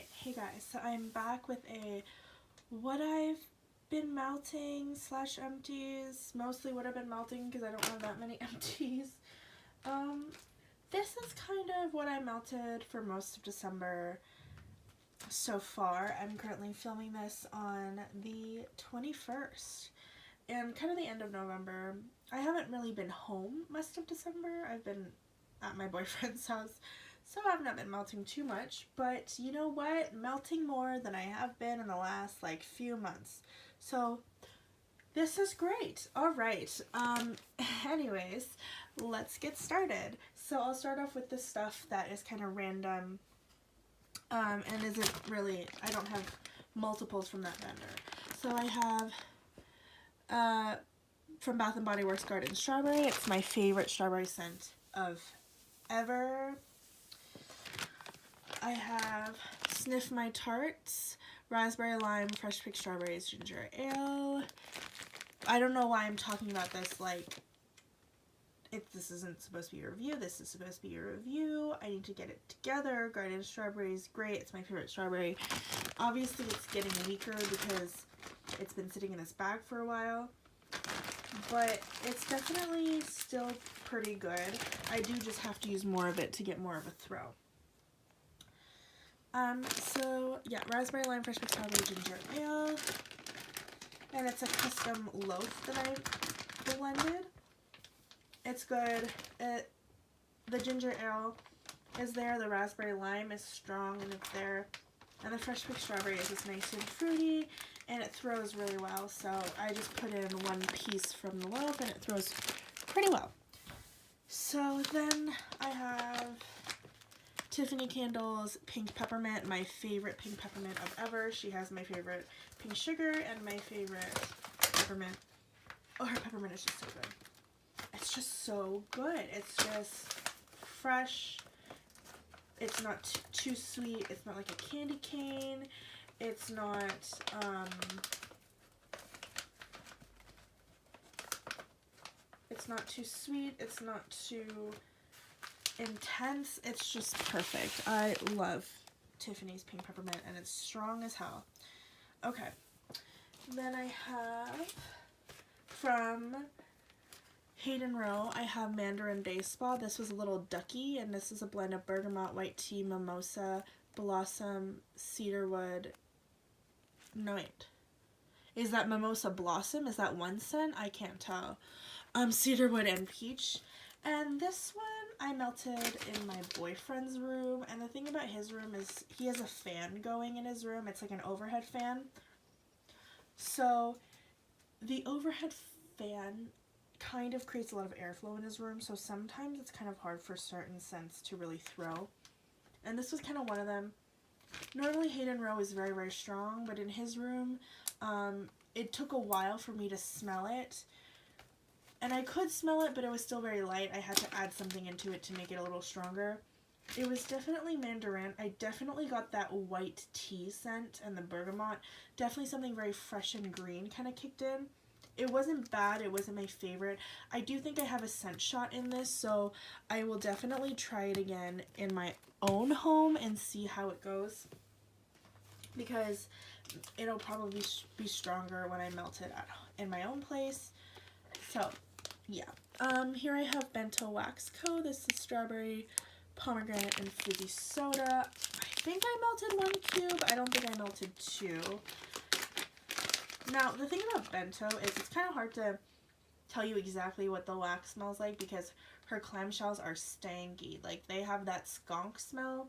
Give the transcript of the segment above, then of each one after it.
Alright, hey guys, so I'm back with a what I've been melting slash empties, mostly what I've been melting because I don't have that many empties. Um, this is kind of what I melted for most of December so far. I'm currently filming this on the 21st and kind of the end of November. I haven't really been home most of December. I've been at my boyfriend's house, so I've not been melting too much, but you know what? Melting more than I have been in the last few months. So this is great. All right. Anyways, let's get started. So I'll start off with the stuff that is kind of random, and isn't really, I don't have multiples from that vendor. So I have from Bath & Body Works Garden Strawberry. It's my favorite strawberry scent of ever. I have Sniff My Tarts, Raspberry Lime, Fresh Picked Strawberries, Ginger Ale. I don't know why I'm talking about this like this isn't supposed to be a review. This is supposed to be a review. I need to get it together. Garden Strawberry is great. It's my favorite strawberry. Obviously, it's getting weaker because it's been sitting in this bag for a while. But it's definitely still pretty good. I do just have to use more of it to get more of a throw. So yeah, Raspberry Lime Fresh Picked Strawberry Ginger Ale. And it's a custom loaf that I blended. It's good. The ginger ale is there, the raspberry lime is strong and it's there. And the fresh picked strawberry is just nice and fruity, and it throws really well. So I just put in one piece from the loaf and it throws pretty well. So then I have Tiffany Candle's Pink Peppermint, my favorite pink peppermint of ever. She has my favorite pink sugar and my favorite peppermint. Oh, her peppermint is just so good. It's just so good. It's just fresh. It's not too sweet. It's not like a candy cane. It's not, it's not too sweet. It's not too intense. It's just perfect. I love Tiffany's Pink Peppermint, and it's strong as hell. Okay. Then I have from Hayden Row, I have Mandarin Day Spa. This was a little ducky, and this is a blend of bergamot, white tea, mimosa, blossom, cedarwood. No, wait. Is that mimosa blossom? Is that one scent? I can't tell. Cedarwood and peach. And this one I melted in my boyfriend's room. And the thing about his room is he has a fan going in his room. It's like an overhead fan. So the overhead fan kind of creates a lot of airflow in his room, so sometimes it's kind of hard for certain scents to really throw. And this was kind of one of them. Normally Hayden Row is very, very strong, but in his room, it took a while for me to smell it. And I could smell it, but it was still very light. I had to add something into it to make it a little stronger. It was definitely mandarin. I definitely got that white tea scent and the bergamot. Definitely something very fresh and green kind of kicked in. It wasn't bad. It wasn't my favorite. I do think I have a scent shot in this, so I will definitely try it again in my own home and see how it goes, because it'll probably be stronger when I melt it in my own place. So yeah. Here I have Bento Wax Co. This is strawberry, pomegranate, and fizzy soda. I think I melted 1 cube. I don't think I melted 2. Now, the thing about Bento is it's kind of hard to tell you exactly what the wax smells like because her clamshells are stanky. Like, they have that skunk smell.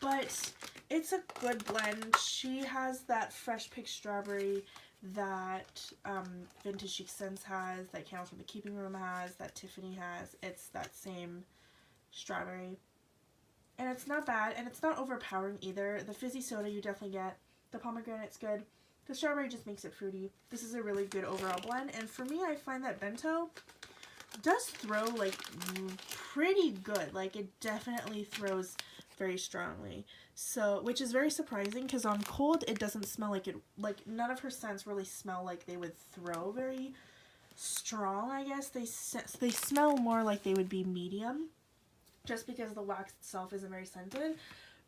But it's a good blend. She has that fresh picked strawberry that Vintage Chic Scents has, that Candles from the Keeping Room has, that Tiffany has. It's that same strawberry. And it's not bad, and it's not overpowering either. The fizzy soda you definitely get. The pomegranate's good. The strawberry just makes it fruity. This is a really good overall blend, and for me, I find that Bento does throw, like, pretty good. Like, it definitely throws very strongly. So, which is very surprising, because on cold, it doesn't smell like it, like, none of her scents really smell like they would throw very strong, I guess. They smell more like they would be medium, just because the wax itself isn't very scented.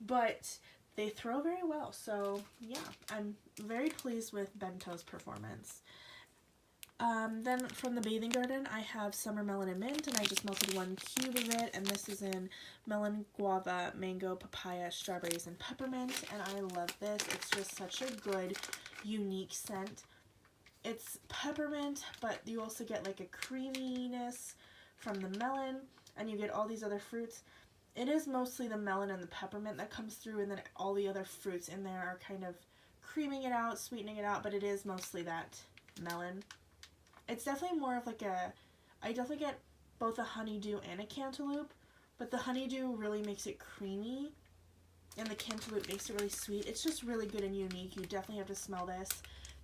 But they throw very well. So yeah, I'm very pleased with Bento's performance. Then from the Bathing Garden, I have Summer Melon and Mint, and I just melted 1 cube of it, and this is in melon, guava, mango, papaya, strawberries, and peppermint, and I love this. It's just such a good, unique scent. It's peppermint, but you also get like a creaminess from the melon, and you get all these other fruits. It is mostly the melon and the peppermint that comes through, and then all the other fruits in there are kind of creaming it out, sweetening it out, but it is mostly that melon. It's definitely more of like I definitely get both a honeydew and a cantaloupe, but the honeydew really makes it creamy, and the cantaloupe makes it really sweet. It's just really good and unique. You definitely have to smell this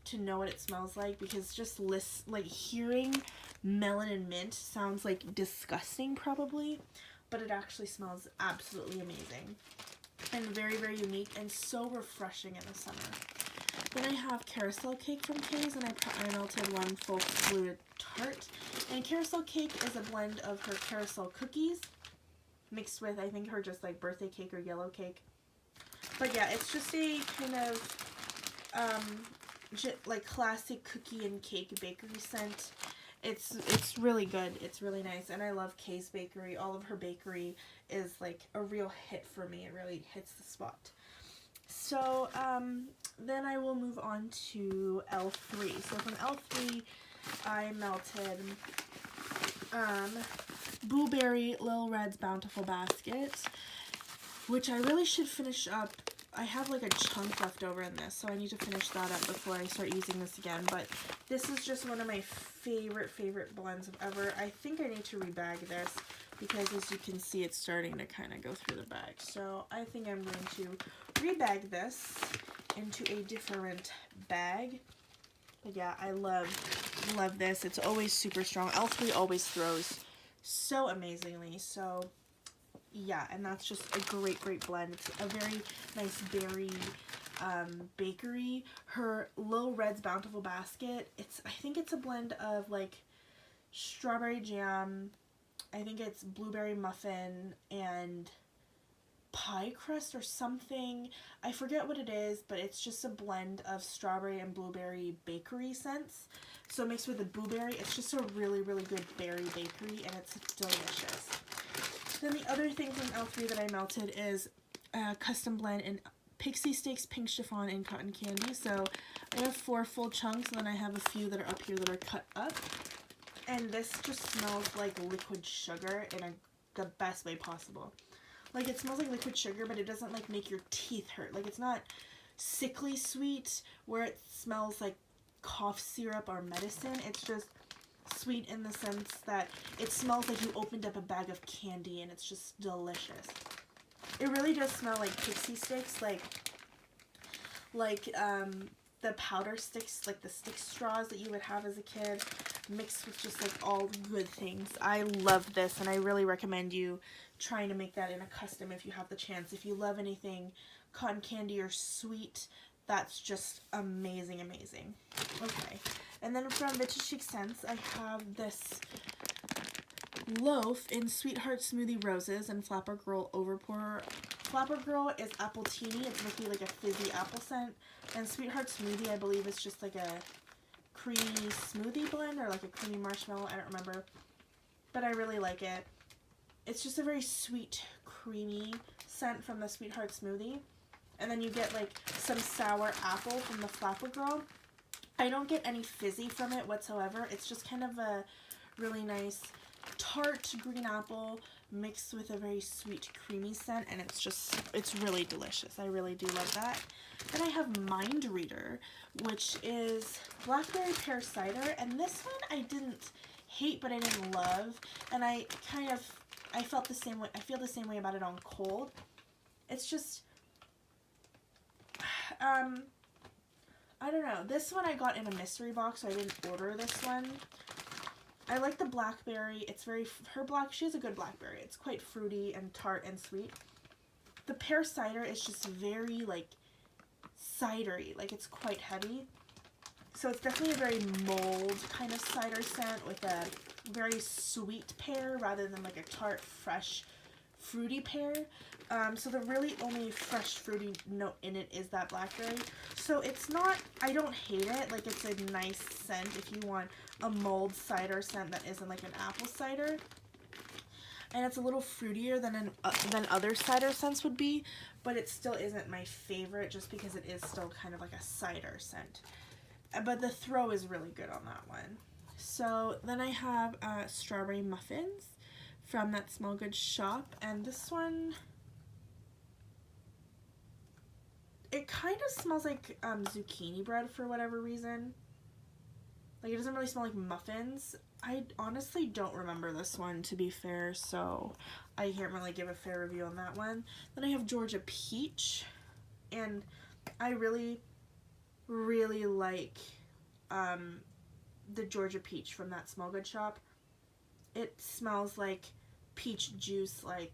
to know what it smells like, because just hearing melon and mint sounds like disgusting probably, but it actually smells absolutely amazing and very, very unique and so refreshing in the summer. Then I have Carousel Cake from Kay's, and I melted 1 full fluid tart. And Carousel Cake is a blend of her carousel cookies mixed with, I think, her just like birthday cake or yellow cake. But yeah, it's just a kind of like classic cookie and cake bakery scent. It's really good. It's really nice, and I love Kay's Bakery. All of her bakery is like a real hit for me. It really hits the spot. So then I will move on to L3. So from L3, I melted Blueberry Lil Red's Bountiful Basket, which I really should finish up. I have like a chunk left over in this, so I need to finish that up before I start using this again. But this is just one of my favorite blends of ever. I think I need to rebag this, because as you can see, it's starting to kind of go through the bag. So I think I'm going to rebag this into a different bag. But yeah, I love this. It's always super strong. L3 always throws so amazingly. So yeah, and that's just a great blend. It's a very nice berry bakery. Her Lil Red's Bountiful Basket, I think it's a blend of like strawberry jam, I think it's blueberry muffin and pie crust or something. I forget what it is, but it's just a blend of strawberry and blueberry bakery scents. So mixed with the blueberry, it's just a really good berry bakery, and it's delicious. Then the other thing from L3 that I melted is a custom blend in Pixie Sticks, Pink Chiffon, and Cotton Candy. So I have 4 full chunks, and then I have a few that are up here that are cut up. And this just smells like liquid sugar in the best way possible. Like, it smells like liquid sugar, but it doesn't like make your teeth hurt. Like, it's not sickly sweet where it smells like cough syrup or medicine. It's just sweet in the sense that it smells like you opened up a bag of candy, and it's just delicious. It really does smell like Pixie Sticks, like the powder sticks, like the stick straws that you would have as a kid, mixed with just like all good things. I love this, and I really recommend you trying to make that in a custom if you have the chance. If you love anything cotton candy or sweet, that's just amazing. Okay, and then from Vintage Chic Scents, I have this loaf in Sweetheart Smoothie Roses and Flapper Girl Overpour. Flapper Girl is apple teeny. It's mostly like a fizzy apple scent. And Sweetheart Smoothie, I believe, is just like a creamy smoothie blend or like a creamy marshmallow. I don't remember. But I really like it. It's just a very sweet, creamy scent from the Sweetheart Smoothie. And then you get like some sour apple from the Flapper Girl. I don't get any fizzy from it whatsoever. It's just kind of a really nice tart green apple mixed with a very sweet creamy scent, and it's really delicious. I really do love that. Then I have Mind Reader, which is blackberry pear cider, and this one I didn't hate, but I didn't love, and I felt the same way. I feel the same way about it on cold. It's just I don't know. This one I got in a mystery box, so I didn't order this one. I like the blackberry. It's very, she has a good blackberry. It's quite fruity and tart and sweet. The pear cider is just very, like, cidery. Like, it's quite heavy. So it's definitely a very mulled kind of cider scent with a very sweet pear rather than, like, a tart, fresh fruity pear. So the really only fresh fruity note in it is that blackberry. So it's not, I don't hate it. Like, it's a nice scent if you want a mulled cider scent that isn't like an apple cider. And it's a little fruitier than other cider scents would be, but it still isn't my favorite just because it is still kind of like a cider scent. But the throw is really good on that one. So then I have strawberry muffins from That Smell Good shop, and this one, it kind of smells like zucchini bread for whatever reason. Like, it doesn't really smell like muffins. I honestly don't remember this one, to be fair, so I can't really give a fair review on that one. Then I have Georgia Peach, and I really, really like the Georgia Peach from That Smell Good shop. It smells like peach juice, like,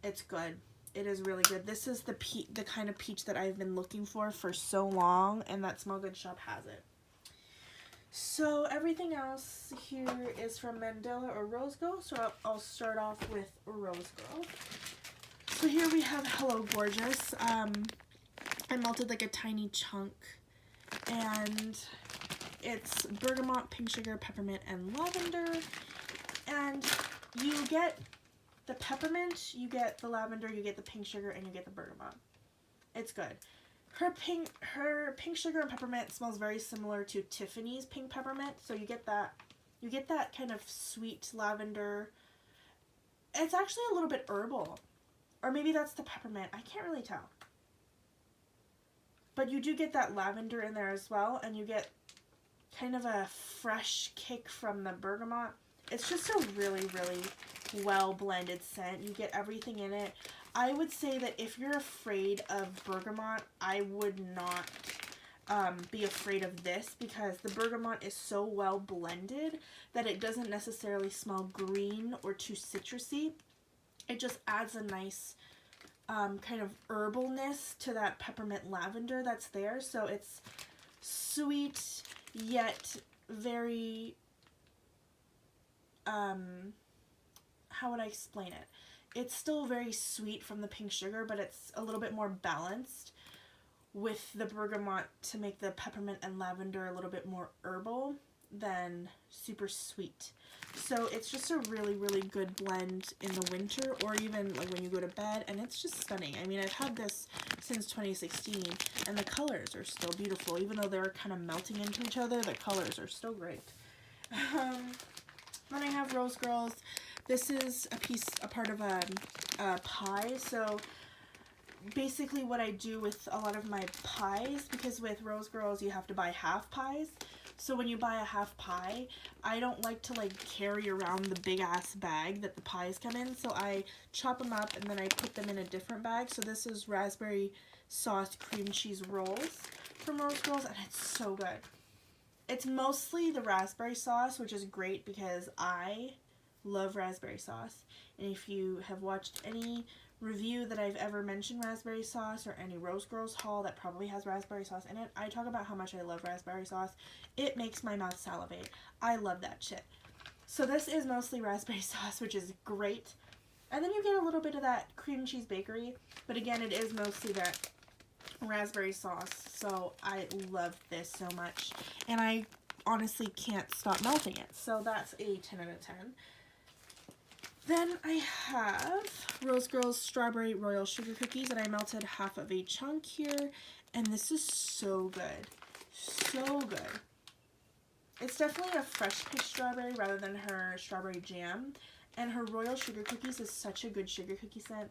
it's good. It is really good. This is the kind of peach that I've been looking for so long, and That Smell Good shop has it. So everything else here is from Mandela or Rose Girl, so I'll start off with Rose Girl. So here we have Hello Gorgeous. I melted like a tiny chunk, and it's bergamot, pink sugar, peppermint, and lavender. And you get the peppermint, you get the lavender, you get the pink sugar, and you get the bergamot. It's good. Her pink sugar and peppermint smells very similar to Tiffany's pink peppermint, so you get that kind of sweet lavender. It's actually a little bit herbal, or maybe that's the peppermint. I can't really tell. But you do get that lavender in there as well, and you get kind of a fresh kick from the bergamot. It's just a really, really well blended scent. You get everything in it. I would say that if you're afraid of bergamot, I would not be afraid of this, because the bergamot is so well blended that it doesn't necessarily smell green or too citrusy. It just adds a nice kind of herbalness to that peppermint lavender that's there. So it's sweet yet very, how would I explain it? It's still very sweet from the pink sugar, but it's a little bit more balanced with the bergamot to make the peppermint and lavender a little bit more herbal than super sweet. So it's just a really, really good blend in the winter, or even like when you go to bed, and it's just stunning. I mean, I've had this since 2016, and the colors are still beautiful. Even though they're kind of melting into each other, the colors are still great. Then I have Rose Girls. This is a part of a pie. So basically what I do with a lot of my pies, because with Rose Girls you have to buy half pies. So when you buy a half pie, I don't like to like carry around the big ass bag that the pies come in. So I chop them up and then I put them in a different bag. So this is raspberry sauce cream cheese rolls from Rose Girls, and it's so good. It's mostly the raspberry sauce, which is great because I love raspberry sauce. And if you have watched any review that I've ever mentioned raspberry sauce, or any Rose Girls haul that probably has raspberry sauce in it, I talk about how much I love raspberry sauce. It makes my mouth salivate. I love that shit. So this is mostly raspberry sauce, which is great. And then you get a little bit of that cream cheese bakery, but again, it is mostly that raspberry sauce. So I love this so much, and I honestly can't stop melting it. So that's a 10 out of 10. Then I have Rose Girls Strawberry Royal Sugar Cookies, and I melted half of a chunk here, and this is so good. So good. It's definitely a fresh picked strawberry rather than her strawberry jam, and her Royal Sugar Cookies is such a good sugar cookie scent.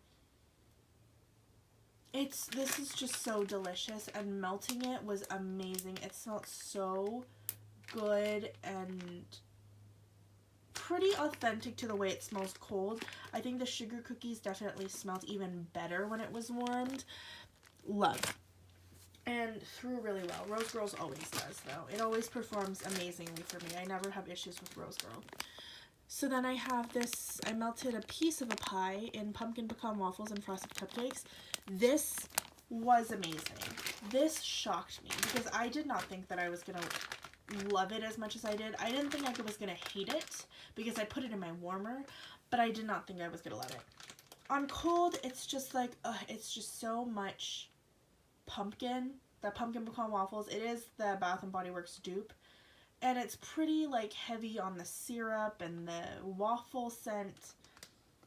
This is just so delicious, and melting it was amazing. It smelled so good and pretty authentic to the way it smells cold. I think the sugar cookies definitely smelled even better when it was warmed. Love. And threw really well. Rose Girls always does, though. It always performs amazingly for me. I never have issues with Rose Girl. So then I have this, I melted a piece of a pie in pumpkin pecan waffles and frosted cupcakes. This was amazing. This shocked me because I did not think that I was going to love it as much as I did. I didn't think I was going to hate it because I put it in my warmer, but I did not think I was going to love it. On cold, it's just like, it's just so much pumpkin. The pumpkin pecan waffles, it is the Bath & Body Works dupe. And it's pretty, like, heavy on the syrup and the waffle scent.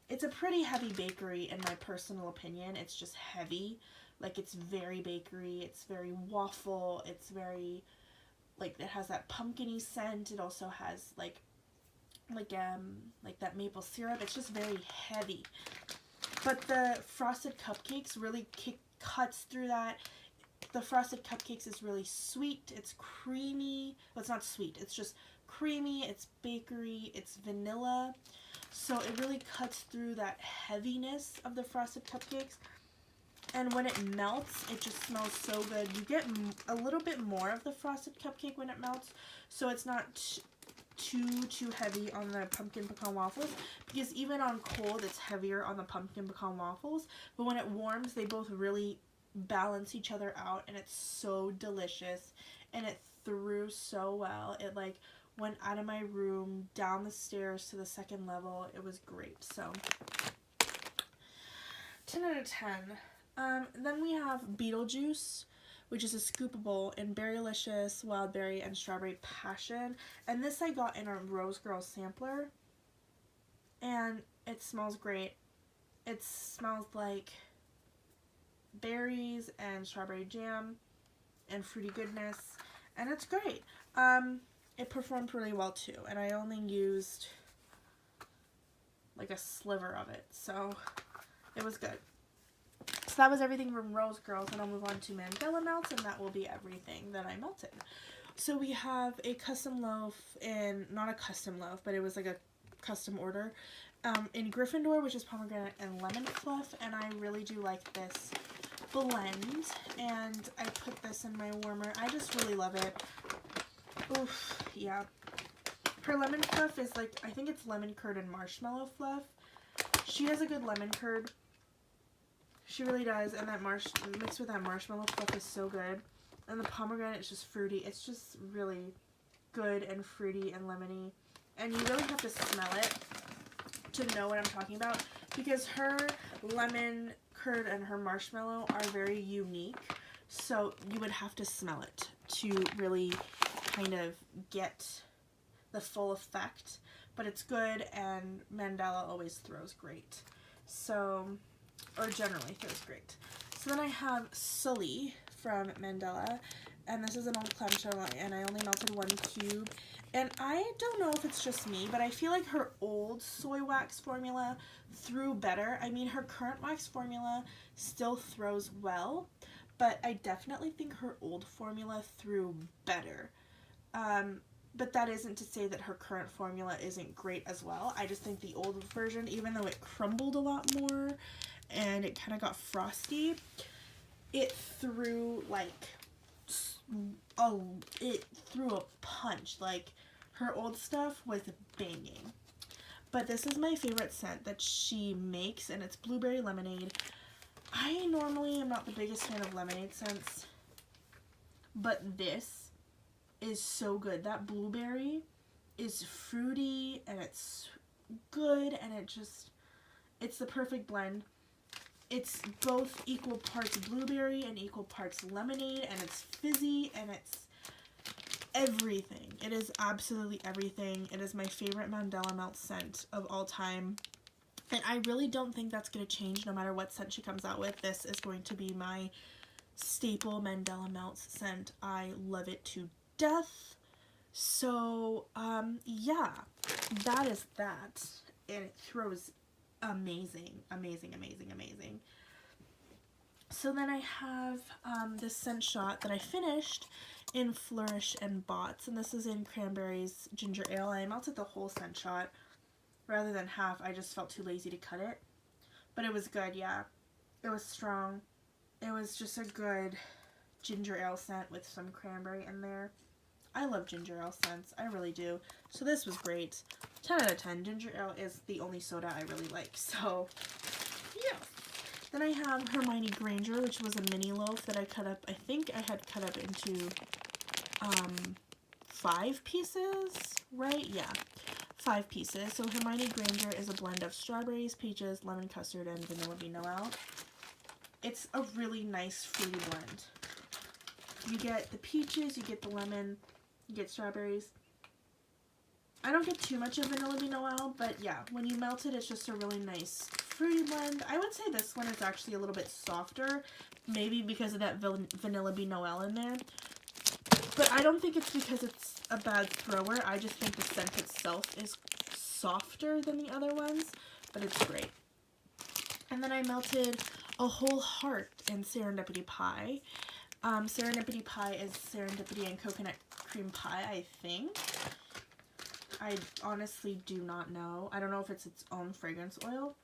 It's a pretty heavy bakery, in my personal opinion. It's just heavy. Like, it's very bakery. It's very waffle. It's very, like, it has that pumpkin-y scent. It also has, like that maple syrup. It's just very heavy. But the Frosted Cupcakes really cuts through that. The Frosted Cupcakes is really sweet. It's creamy. Well, it's not sweet. It's just creamy. It's bakery. It's vanilla. So it really cuts through that heaviness of the Frosted Cupcakes. And when it melts, it just smells so good. You get a little bit more of the Frosted Cupcake when it melts. So it's not too heavy on the pumpkin pecan waffles, because even on cold it's heavier on the pumpkin pecan waffles, but when it warms they both really balance each other out, and it's so delicious, and it threw so well. It like went out of my room, down the stairs to the second level. It was great. So 10 out of 10. Then we have Beetlejuice, which is a scoopable in Berrylicious, Wild Berry, and Strawberry Passion. And this I got in a Rose Girl sampler. And it smells great. It smells like berries and strawberry jam and fruity goodness. And it's great. It performed really well too. And I only used like a sliver of it. So it was good. So that was everything from Rose Girls, and I'll move on to Mandela Melts, and that will be everything that I melted. So we have a custom loaf, not a custom loaf, but it was like a custom order, in Gryffindor, which is pomegranate and lemon fluff, and I really do like this blend, and I put this in my warmer. I just really love it. Oof, yeah. Her lemon fluff is like, I think it's lemon curd and marshmallow fluff. She does a good lemon curd. She really does, and that mixed with that marshmallow fluff is so good. And the pomegranate is just fruity. It's just really good and fruity and lemony. And you really have to smell it to know what I'm talking about, because her lemon curd and her marshmallow are very unique. So you would have to smell it to really kind of get the full effect. But it's good, and Mandela always throws great. So, or generally throws great. So then I have Sully from Mandela, and this is an old clamshell, and I only melted 1 cube. And I don't know if it's just me, but I feel like her old soy wax formula threw better. I mean, her current wax formula still throws well, but I definitely think her old formula threw better. But that isn't to say that her current formula isn't great as well. I just think the old version, even though it crumbled a lot more and it kind of got frosty, it threw it threw a punch. Like, her old stuff was banging. But this is my favorite scent that she makes, and it's Blueberry Lemonade. I normally am not the biggest fan of lemonade scents, but this is so good. That blueberry is fruity, and it's good, and it's the perfect blend. It's both equal parts blueberry and equal parts lemonade, and it's fizzy, and it's everything. It is absolutely everything. It is my favorite Mandela Melt scent of all time, and I really don't think that's going to change no matter what scent she comes out with. This is going to be my staple Mandela Melt scent. I love it to death. So yeah, that is that, and it throws amazing. So then I have this scent shot that I finished in Flourish and Bots, and this is in Cranberries Ginger Ale. I melted the whole scent shot rather than half. I just felt too lazy to cut it, but it was good. Yeah, it was strong. It was just a good ginger ale scent with some cranberry in there. I love ginger ale scents. I really do. So this was great. 10 out of 10. Ginger ale is the only soda I really like. So, yeah. Then I have Hermione Granger, which was a mini loaf that I cut up. I think I had cut up into 5 pieces, right? Yeah. 5 pieces. So Hermione Granger is a blend of strawberries, peaches, lemon custard, and vanilla bean Noel. It's a really nice fruity blend. You get the peaches, you get the lemon, you get strawberries. I don't get too much of vanilla bean Noel, but yeah, when you melt it, it's just a really nice fruity blend. I would say this one is actually a little bit softer, maybe because of that vanilla bean Noel in there. But I don't think it's because it's a bad thrower. I just think the scent itself is softer than the other ones, but it's great. And then I melted a whole heart in Serendipity Pie. Serendipity Pie is serendipity and coconut cream pie, I think. I honestly do not know. I don't know if it's its own fragrance oil,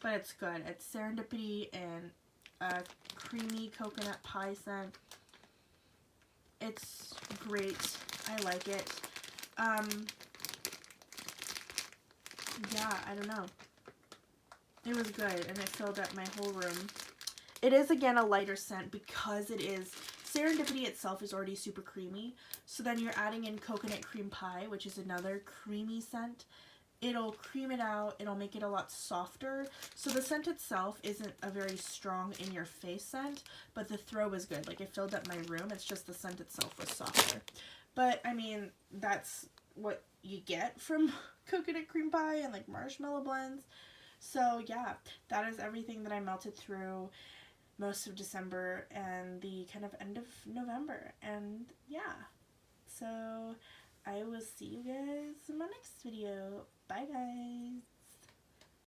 but it's good. It's serendipity and a creamy coconut pie scent. It's great. I like it. Yeah, I don't know. It was good, and it filled up my whole room. It is, again, a lighter scent because it is... Serendipity itself is already super creamy, so then you're adding in coconut cream pie, which is another creamy scent. It'll cream it out, it'll make it a lot softer, so the scent itself isn't a very strong in-your-face scent, but the throw was good. Like, it filled up my room, it's just the scent itself was softer. But, I mean, that's what you get from coconut cream pie and, like, marshmallow blends. So, yeah, that is everything that I melted through most of December and the kind of end of November. And yeah, so I will see you guys in my next video. Bye guys.